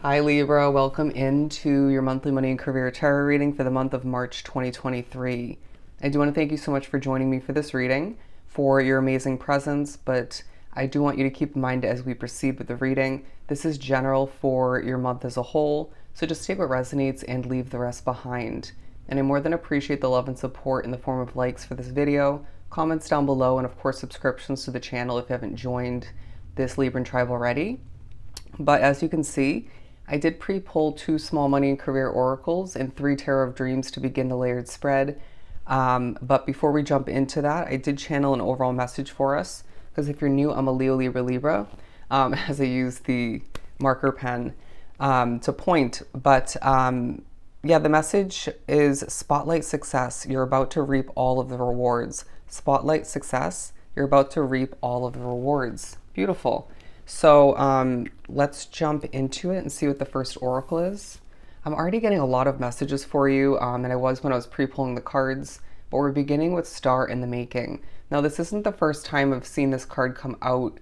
Hi Libra, welcome into your monthly money and career tarot reading for the month of March 2023. I do want to thank you so much for joining me for this reading, for your amazing presence, but I do want you to keep in mind as we proceed with the reading, this is general for your month as a whole, so just take what resonates and leave the rest behind. And I more than appreciate the love and support in the form of likes for this video, comments down below, and of course subscriptions to the channel if you haven't joined this Libran tribe already. But as you can see, I did pre-pull 2 small money and career oracles and 3 tarot of dreams to begin the layered spread. But before we jump into that, I did channel an overall message for us, because if you're new, I'm a Leo, Libra, Libra, as I use the marker pen to point. But yeah, the message is spotlight success. You're about to reap all of the rewards. Spotlight success. You're about to reap all of the rewards. Beautiful. So let's jump into it and see what the first oracle is. I'm already getting a lot of messages for you, and I was when I was pre-pulling the cards, but we're beginning with Star in the Making. Now, this isn't the first time I've seen this card come out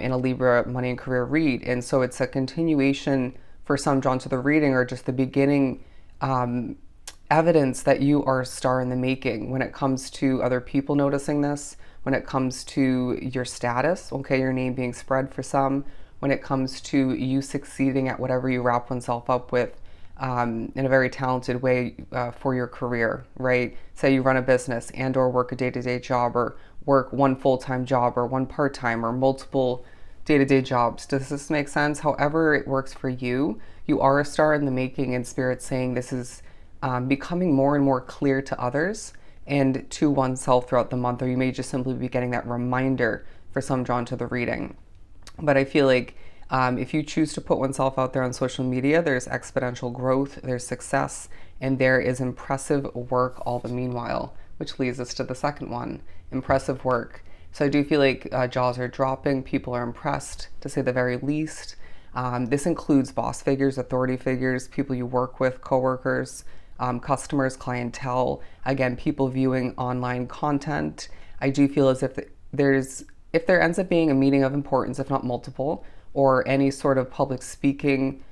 in a Libra money and career read, and so it's a continuation for some drawn to the reading, or just the beginning evidence that you are a star in the making when it comes to other people noticing this, when it comes to your status, okay, your name being spread for some, when it comes to you succeeding at whatever you wrap oneself up with in a very talented way for your career, right? Say you run a business and or work a day-to-day job, or work one full-time job or one part-time or multiple day-to-day jobs. Does this make sense? However it works for you, you are a star in the making, and Spirit saying this is becoming more and more clear to others and to oneself throughout the month, or you may just simply be getting that reminder for some drawn to the reading. But I feel like if you choose to put oneself out there on social media, there's exponential growth, there's success, and there is impressive work all the meanwhile, which leads us to the second one, impressive work. So I do feel like jaws are dropping, people are impressed, to say the very least. This includes boss figures, authority figures, people you work with, coworkers, customers, clientele, again, people viewing online content. I do feel as if there ends up being a meeting of importance, if not multiple, or any sort of public speaking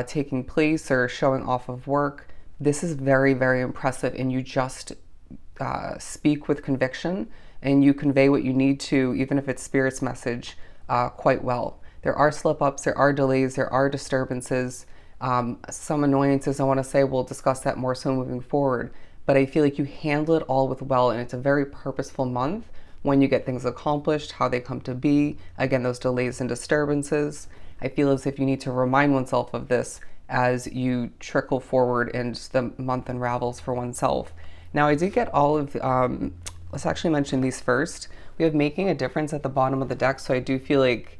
taking place or showing off of work, this is very, very impressive, and you just speak with conviction and you convey what you need to, even if it's Spirit's message, quite well. There are slip-ups, there are delays, there are disturbances, some annoyances. I want to say we'll discuss that more so moving forward, but I feel like you handle it all with well, and it's a very purposeful month when you get things accomplished, how they come to be. Again, those delays and disturbances, I feel as if you need to remind oneself of this as you trickle forward and the month unravels for oneself. Now, I did get all of let's actually mention these first. We have making a difference at the bottom of the deck, so I do feel like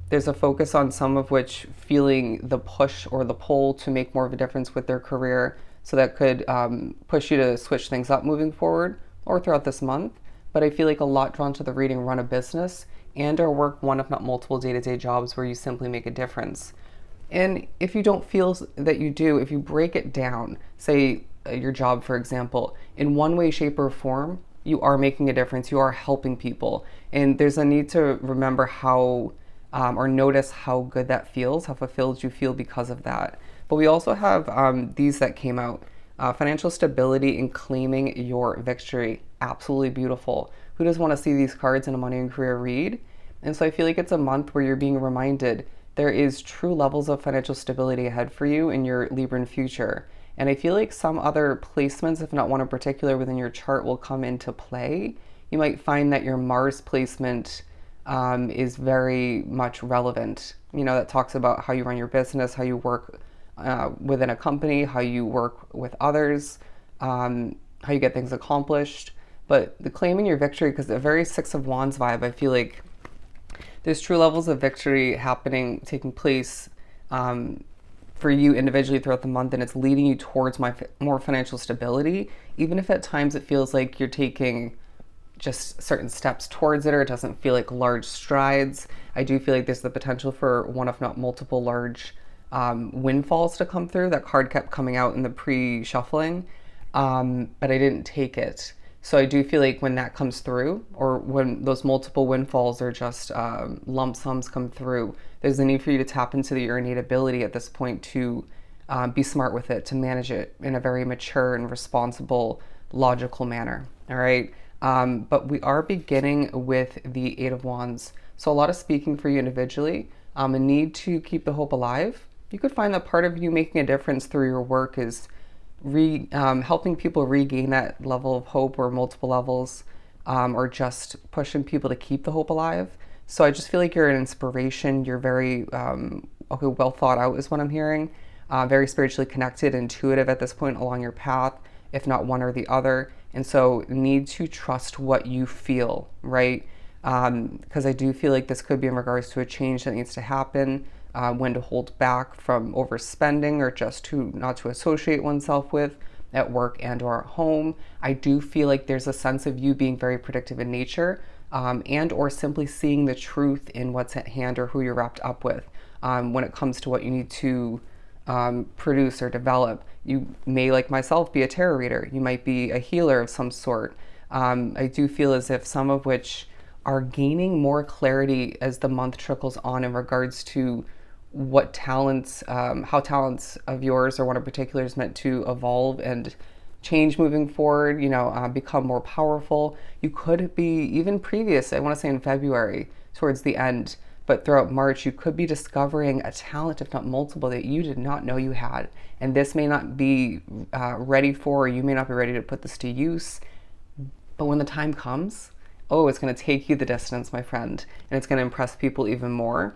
there's a focus on some of which feeling the push or the pull to make more of a difference with their career. So that could push you to switch things up moving forward or throughout this month. But I feel like a lot drawn to the reading run a business and or work one if not multiple day-to-day jobs where you simply make a difference. And if you don't feel that you do, if you break it down, say your job, for example, in one way, shape, or form, you are making a difference, you are helping people. And there's a need to remember how, or notice how good that feels, how fulfilled you feel because of that. But we also have these that came out. Financial stability and claiming your victory. Absolutely beautiful. Who doesn't want to see these cards in a money and career read? And so I feel like it's a month where you're being reminded there is true levels of financial stability ahead for you in your Libran future. And I feel like some other placements, if not one in particular within your chart, will come into play. You might find that your Mars placement is very much relevant. You know, that talks about how you run your business, how you work within a company, how you work with others, how you get things accomplished. But the claiming your victory, because the very Six of Wands vibe, I feel like there's true levels of victory taking place for you individually throughout the month, and it's leading you towards more financial stability, even if at times it feels like you're taking just certain steps towards it, or it doesn't feel like large strides. I do feel like there's the potential for one if not multiple large windfalls to come through. That card kept coming out in the pre-shuffling, but I didn't take it. So I do feel like when that comes through, or when those multiple windfalls or just lump sums come through, there's a need for you to tap into your innate ability at this point to be smart with it, to manage it in a very mature and responsible, logical manner. All right. But we are beginning with the Eight of Wands. So a lot of speaking for you individually, a need to keep the hope alive. You could find that part of you making a difference through your work is helping people regain that level of hope, or multiple levels, or just pushing people to keep the hope alive. So I just feel like you're an inspiration. You're very well thought out is what I'm hearing. Very spiritually connected, intuitive at this point along your path, if not one or the other. And so need to trust what you feel, right? Because I do feel like this could be in regards to a change that needs to happen, when to hold back from overspending, or just to not to associate oneself with at work and or at home. I do feel like there's a sense of you being very predictive in nature, and or simply seeing the truth in what's at hand or who you're wrapped up with, when it comes to what you need to produce or develop. You may, like myself, be a tarot reader. You might be a healer of some sort. I do feel as if some of which are gaining more clarity as the month trickles on in regards to what talents, how talents of yours or one in particular is meant to evolve and change moving forward, become more powerful. You could be even previous, I want to say in February, towards the end, but throughout March, you could be discovering a talent, if not multiple, that you did not know you had. And this may not be ready for, or you may not be ready to put this to use. But when the time comes, it's going to take you the distance, my friend, and it's going to impress people even more.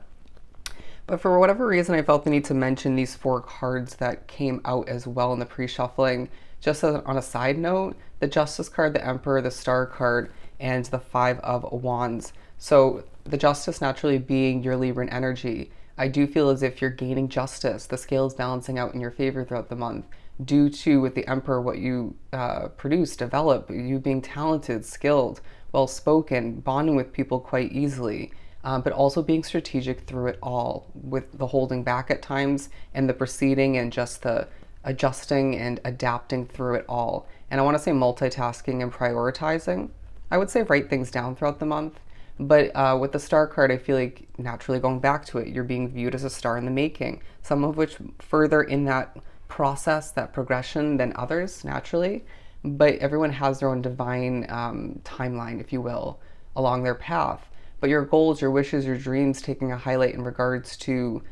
But for whatever reason, I felt the need to mention these 4 cards that came out as well in the pre-shuffling. Just as on a side note, the Justice card, the Emperor, the Star card, and the 5 of Wands. So the Justice naturally being your Libran energy, I do feel as if you're gaining justice. The scales balancing out in your favor throughout the month due to, with the Emperor, what you produce, develop, you being talented, skilled, well-spoken, bonding with people quite easily. But also being strategic through it all, with the holding back at times and the proceeding and just the adjusting and adapting through it all. And I want to say multitasking and prioritizing. I would say write things down throughout the month. But with the Star card, I feel like naturally going back to it, you're being viewed as a star in the making, some of which further in that process, that progression than others, naturally. But everyone has their own divine timeline, if you will, along their path. But your goals, your wishes, your dreams taking a highlight in regards to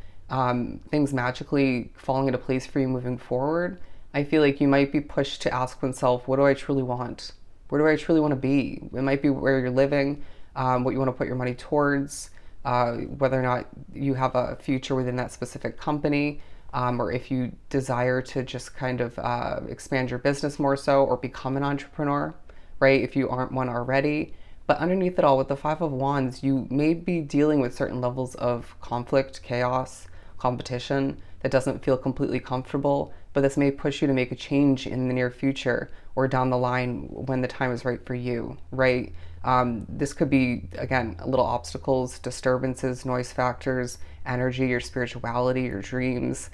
things magically falling into place for you moving forward. I feel like you might be pushed to ask oneself, what do I truly want? Where do I truly want to be? It might be where you're living, what you want to put your money towards, whether or not you have a future within that specific company, or if you desire to just kind of expand your business more so, or become an entrepreneur, right? If you aren't one already. But underneath it all, with the 5 of Wands, you may be dealing with certain levels of conflict, chaos, competition that doesn't feel completely comfortable, but this may push you to make a change in the near future or down the line when the time is right for you, right? This could be, again, little obstacles, disturbances, noise factors, energy, your spirituality, your dreams,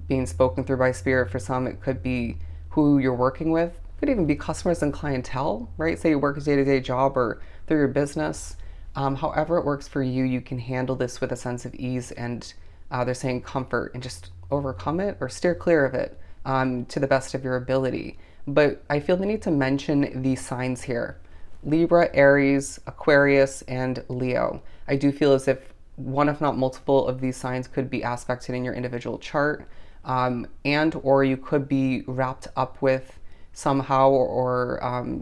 being spoken through by spirit. For some, it could be who you're working with. Could even be customers and clientele, right? Say you work a day-to-day job or through your business. However it works for you, you can handle this with a sense of ease and they're saying comfort, and just overcome it or steer clear of it to the best of your ability. But I feel the need to mention these signs here: Libra, Aries, Aquarius, and Leo. I do feel as if one, if not multiple, of these signs could be aspected in your individual chart, and or you could be wrapped up with somehow, or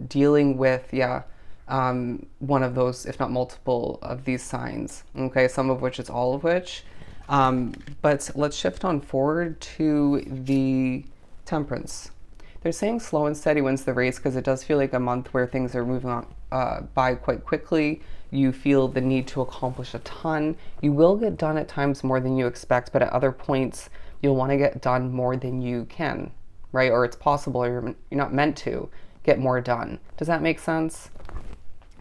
dealing with, one of those, if not multiple, of these signs. Okay, some of which is all of which. But let's shift on forward to the Temperance. They're saying slow and steady wins the race, because it does feel like a month where things are moving on by quite quickly. You feel the need to accomplish a ton. You will get done at times more than you expect, but at other points you'll want to get done more than you can, right? Or it's possible, or you're not meant to get more done. Does that make sense?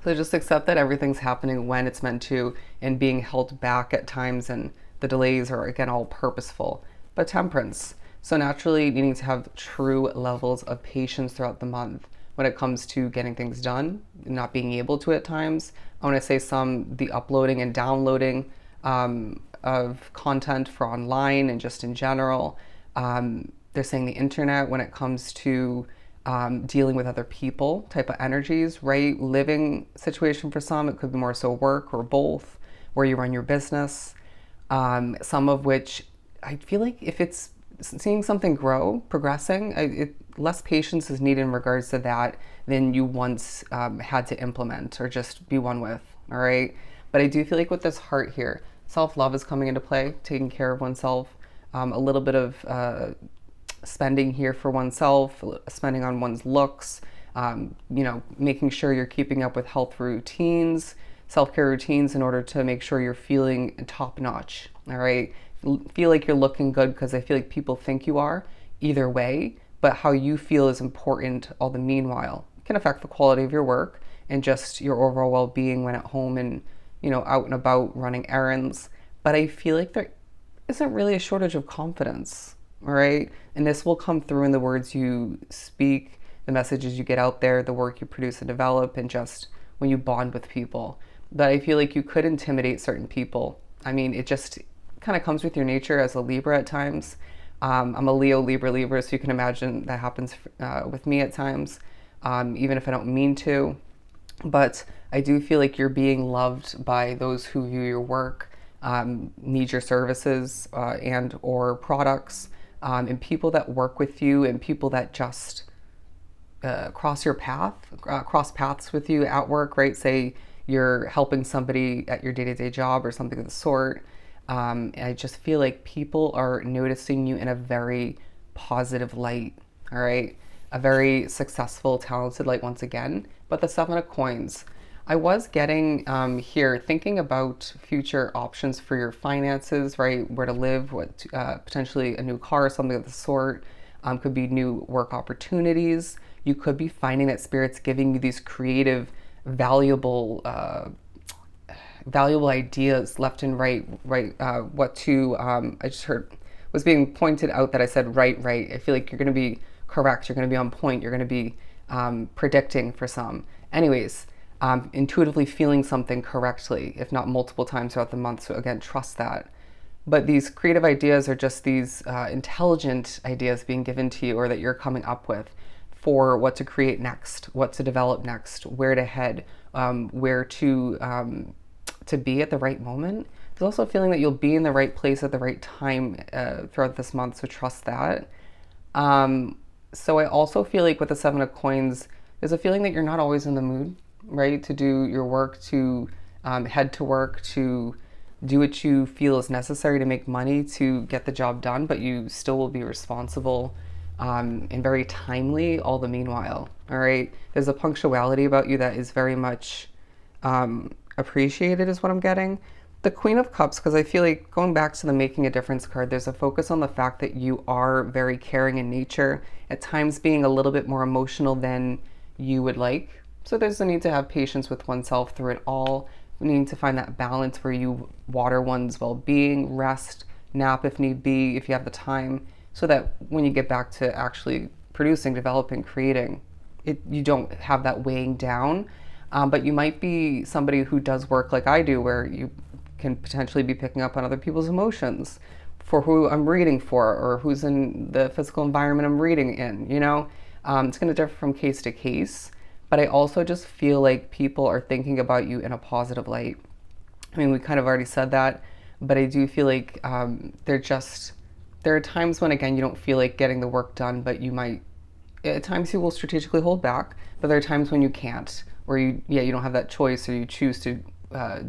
So just accept that everything's happening when it's meant to, and being held back at times, and the delays are, again, all purposeful. But Temperance, so naturally needing to have true levels of patience throughout the month when it comes to getting things done, not being able to at times. I want to say the uploading and downloading of content for online and just in general. They're saying the internet when it comes to dealing with other people type of energies, right? Living situation for some, it could be more so work or both, where you run your business. Some of which I feel like if it's seeing something grow, progressing, less patience is needed in regards to that than you once had to implement or just be one with, all right? But I do feel like with this heart here, self-love is coming into play, taking care of oneself, a little bit of spending here for oneself, spending on one's looks, making sure you're keeping up with health routines, self-care routines in order to make sure you're feeling top notch, all right? Feel like you're looking good because I feel like people think you are either way, but how you feel is important all the meanwhile. It can affect the quality of your work and just your overall well-being when at home and, out and about running errands. But I feel like there isn't really a shortage of confidence, all right? And this will come through in the words you speak, the messages you get out there, the work you produce and develop, and just when you bond with people. But I feel like you could intimidate certain people. I mean, it just kind of comes with your nature as a Libra at times. I'm a Leo, Libra, so you can imagine that happens with me at times, even if I don't mean to. But I do feel like you're being loved by those who view your work, need your services and or products, and people that work with you and people that just cross paths with you at work, right? Say you're helping somebody at your day-to-day job or something of the sort. And I just feel like people are noticing you in a very positive light, all right? A very successful, talented light once again. But the Seven of Coins, I was getting here thinking about future options for your finances, right? Where to live, what potentially a new car or something of the sort. Could be new work opportunities. You could be finding that Spirit's giving you these creative, valuable ideas left and right. What to, I just heard, was being pointed out that I said right. I feel like you're going to be correct. You're going to be on point. You're going to be predicting for some. Anyways, intuitively feeling something correctly, if not multiple times throughout the month. So again, trust that. But these creative ideas are just these intelligent ideas being given to you or that you're coming up with for what to create next, what to develop next, where to head, where to be at the right moment. There's also a feeling that you'll be in the right place at the right time throughout this month, so trust that. So I also feel like with the Seven of Coins, there's a feeling that you're not always in the mood, right, to do your work, to head to work, to do what you feel is necessary to make money to get the job done, but you still will be responsible and very timely all the meanwhile, all right? There's a punctuality about you that is very much appreciated is what I'm getting. The Queen of Cups, because I feel like going back to the Making a Difference card, there's a focus on the fact that you are very caring in nature, at times being a little bit more emotional than you would like. So there's a need to have patience with oneself through it all. We need to find that balance where you water one's well-being, rest, nap if need be, if you have the time, so that when you get back to actually producing, developing, creating, you don't have that weighing down. But you might be somebody who does work like I do, where you can potentially be picking up on other people's emotions for who I'm reading for or who's in the physical environment I'm reading in, It's going to differ from case to case, but I also just feel like people are thinking about you in a positive light. I mean, we kind of already said that, but I do feel like there are times when, again, you don't feel like getting the work done, but you might, at times you will strategically hold back, but there are times when you can't, or you don't have that choice, or you choose to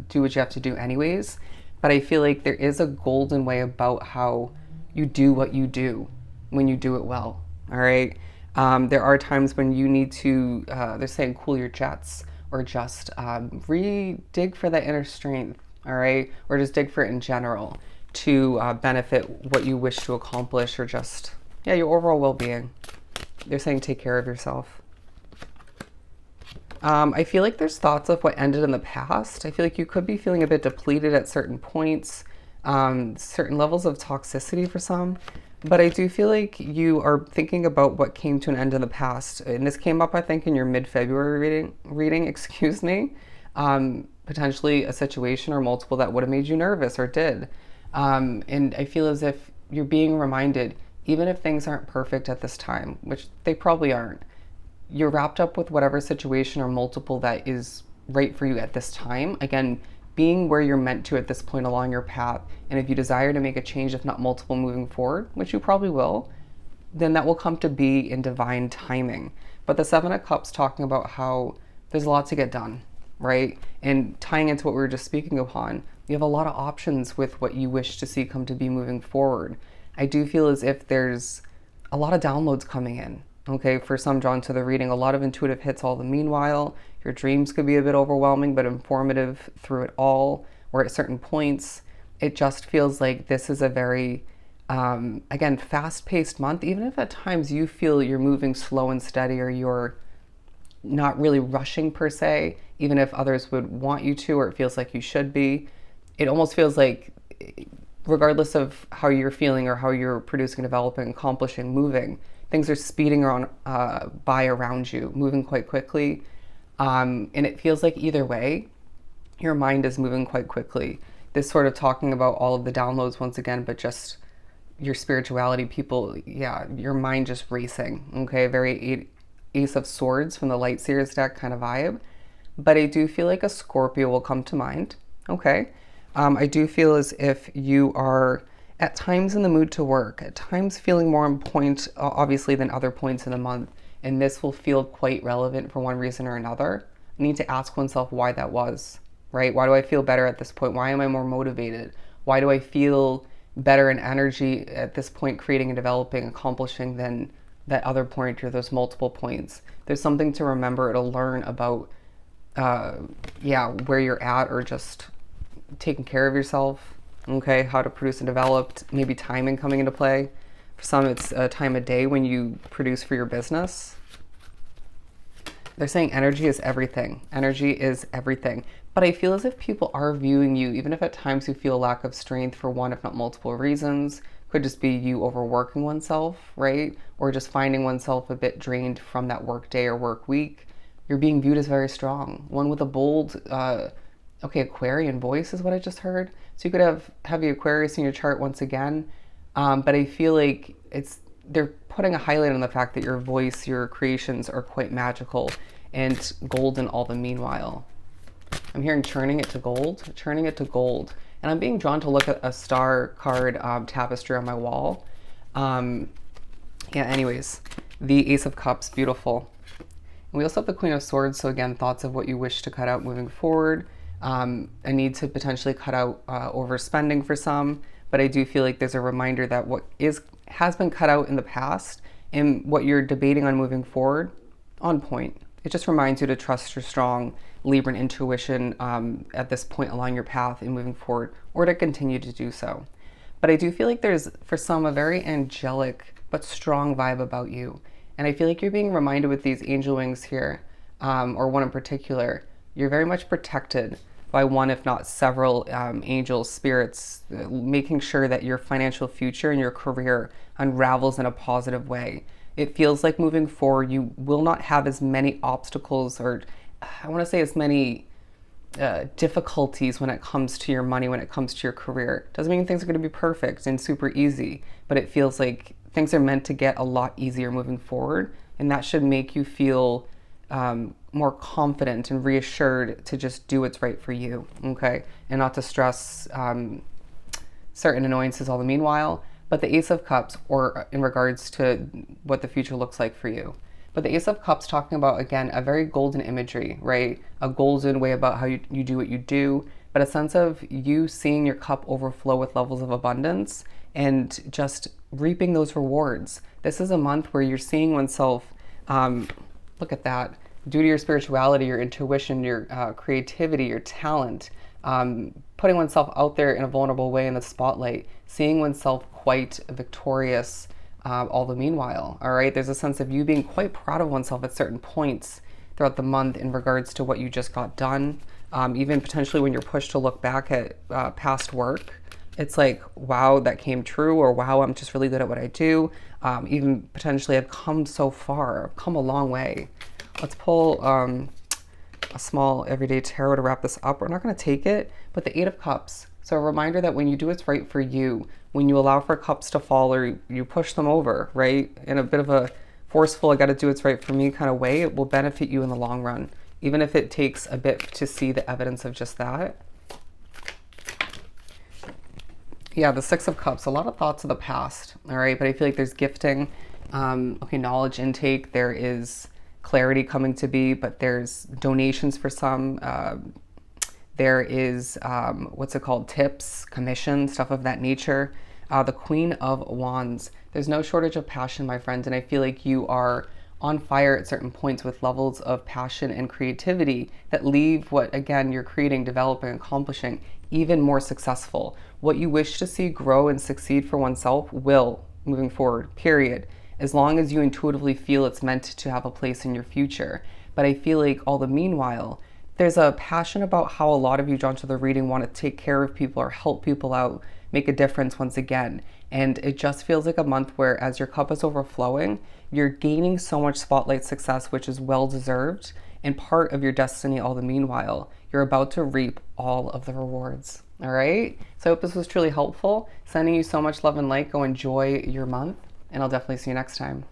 do what you have to do anyways. But I feel like there is a golden way about how you do what you do when you do it well, all right? There are times when you need to, they're saying cool your jets, or just dig for that inner strength, all right? Or just dig for it in general to benefit what you wish to accomplish, or just, your overall well-being. They're saying take care of yourself. I feel like there's thoughts of what ended in the past. I feel like you could be feeling a bit depleted at certain points, certain levels of toxicity for some. But I do feel like you are thinking about what came to an end in the past. And this came up, I think, in your mid-February reading, potentially a situation or multiple that would have made you nervous or did. And I feel as if you're being reminded, even if things aren't perfect at this time, which they probably aren't, you're wrapped up with whatever situation or multiple that is right for you at this time. Again, being where you're meant to at this point along your path. And if you desire to make a change, if not multiple moving forward, which you probably will, then that will come to be in divine timing. But the Seven of Cups talking about how there's a lot to get done, right? And tying into what we were just speaking upon, you have a lot of options with what you wish to see come to be moving forward. I do feel as if there's a lot of downloads coming in. Okay, for some drawn to the reading, a lot of intuitive hits all the meanwhile. Your dreams could be a bit overwhelming, but informative through it all, or at certain points. It just feels like this is a very, again, fast-paced month, even if at times you feel you're moving slow and steady or you're not really rushing per se, even if others would want you to, or it feels like you should be. It almost feels like, regardless of how you're feeling or how you're producing, developing, accomplishing, moving, things are speeding on by around you, moving quite quickly. And it feels like either way, your mind is moving quite quickly. This sort of talking about all of the downloads once again, but just your spirituality, people, yeah, your mind just racing, okay? Very Ace of Swords from the Light Seers deck kind of vibe. But I do feel like a Scorpio will come to mind, okay? I do feel as if you are at times in the mood to work, at times feeling more on point, obviously, than other points in the month. And this will feel quite relevant for one reason or another. I need to ask oneself why that was, right? Why do I feel better at this point? Why am I more motivated? Why do I feel better in energy at this point, creating and developing, accomplishing than that other point or those multiple points? There's something to remember, to learn about, where you're at, or just taking care of yourself, okay? How to produce and develop, maybe timing coming into play. For some, it's a time of day when you produce for your business. They're saying energy is everything. Energy is everything. But I feel as if people are viewing you, even if at times you feel a lack of strength for one, if not multiple reasons. Could just be you overworking oneself, right? Or just finding oneself a bit drained from that work day or work week. You're being viewed as very strong. One with a bold, Aquarian voice is what I just heard. So you could have heavy Aquarius in your chart once again. But I feel like they're putting a highlight on the fact that your voice, your creations are quite magical and golden all the meanwhile. I'm hearing turning it to gold. And I'm being drawn to look at a star card tapestry on my wall. Anyways, the Ace of Cups, beautiful. And we also have the Queen of Swords. So again, thoughts of what you wish to cut out moving forward. A need to potentially cut out overspending for some. But I do feel like there's a reminder that what has been cut out in the past and what you're debating on moving forward, on point. It just reminds you to trust your strong Libran intuition at this point along your path and moving forward, or to continue to do so. But I do feel like there's, for some, a very angelic but strong vibe about you. And I feel like you're being reminded with these angel wings here, or one in particular, you're very much protected by one, if not several, angel spirits, making sure that your financial future and your career unravels in a positive way. It feels like moving forward, you will not have as many obstacles, or I want to say as many difficulties when it comes to your money, when it comes to your career. Doesn't mean things are going to be perfect and super easy, but it feels like things are meant to get a lot easier moving forward. And that should make you feel more confident and reassured to just do what's right for you, okay? And not to stress certain annoyances all the meanwhile. But the Ace of Cups, or in regards to what the future looks like for you. But the Ace of Cups talking about, again, a very golden imagery, right? A golden way about how you do what you do, but a sense of you seeing your cup overflow with levels of abundance and just reaping those rewards. This is a month where you're seeing oneself, look at that, due to your spirituality, your intuition, your creativity, your talent, putting oneself out there in a vulnerable way in the spotlight, seeing oneself quite victorious all the meanwhile, all right? There's a sense of you being quite proud of oneself at certain points throughout the month in regards to what you just got done. Even potentially when you're pushed to look back at past work, it's like, wow, that came true, or wow, I'm just really good at what I do. Even potentially I've come so far, I've come a long way. Let's pull a small everyday tarot to wrap this up. We're not going to take it, but the Eight of Cups, So a reminder that when you do what's right for you, when you allow for cups to fall or you push them over, right, in a bit of a forceful, I got to do what's right for me kind of way, it will benefit you in the long run, even if it takes a bit to see the evidence of just that. Yeah, the Six of Cups, a lot of thoughts of the past, all right, but I feel like there's gifting, okay, knowledge intake, there is clarity coming to be, but there's donations for some, there is, what's it called, tips, commission, stuff of that nature. The Queen of Wands. There's no shortage of passion, my friend, and I feel like you are on fire at certain points with levels of passion and creativity that leave what, again, you're creating, developing, accomplishing even more successful. What you wish to see grow and succeed for oneself will, moving forward, period, as long as you intuitively feel it's meant to have a place in your future. But I feel like all the meanwhile, there's a passion about how a lot of you drawn to the reading want to take care of people or help people out, make a difference once again. And it just feels like a month where, as your cup is overflowing, you're gaining so much spotlight success, which is well deserved and part of your destiny. All the meanwhile, you're about to reap all of the rewards. All right. So I hope this was truly helpful. Sending you so much love and light. Go enjoy your month, and I'll definitely see you next time.